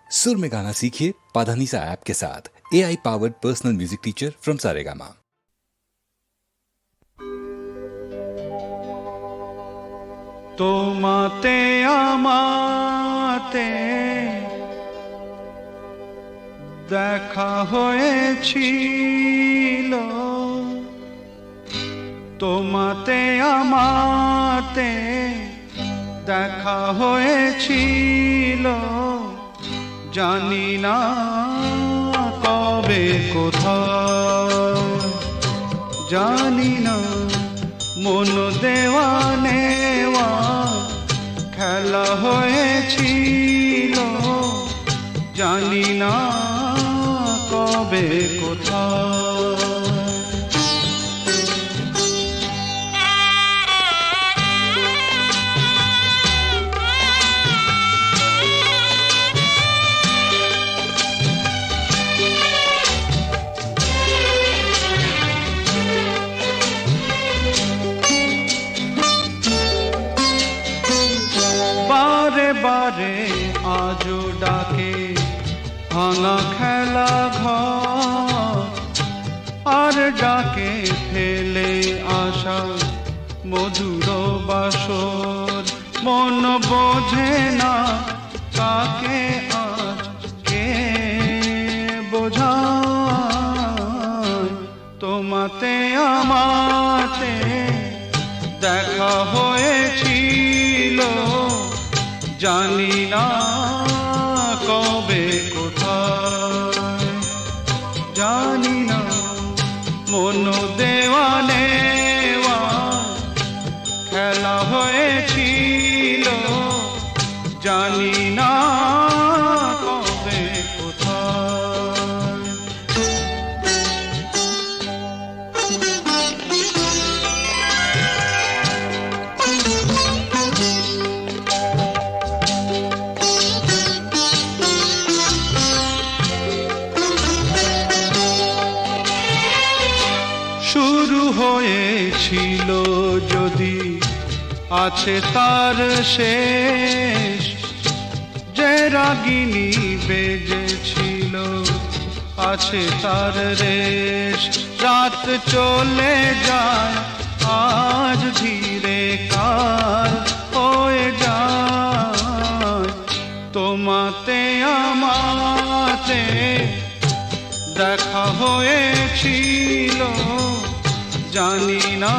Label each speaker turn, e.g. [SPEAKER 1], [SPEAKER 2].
[SPEAKER 1] सुर में गाना सीखिए पाधानीसा ऐप के साथ। AI powered personal music teacher from Saregama.
[SPEAKER 2] তোমাতে আমাতে দেখা হয়েছিল, তোমাতে আমাতে দেখা হয়েছিল, জানি না কবে কোথায়, জানি না মন দেওয়া নেওয়া খেলা হয়েছিল, জানি না কবে কোথায়। বারে বারে আজও ডাকে ভাঙা খেলা ঘর, আর ডাকে ফেলে আসা মধুর বাসর। মন বোঝে না কাকে আজ কে বোঝায়, তোমাতে আমাতে দেখা হয়েছিল, জানি না কবে কোথায়, জানি না মন দেওয়া নেওয়া খেলা হয়েছিল, জানি না কবে কোথায়। শুরু হয়েছিল যদি আছে তার শেষ, যে রাগিনী বেজেছিল আছে তার রেশ। রাত চলে যায় আজ ধীরে কাল হয়ে যায়, তোমাতে আমাতে দেখা হয়েছিল, জানি না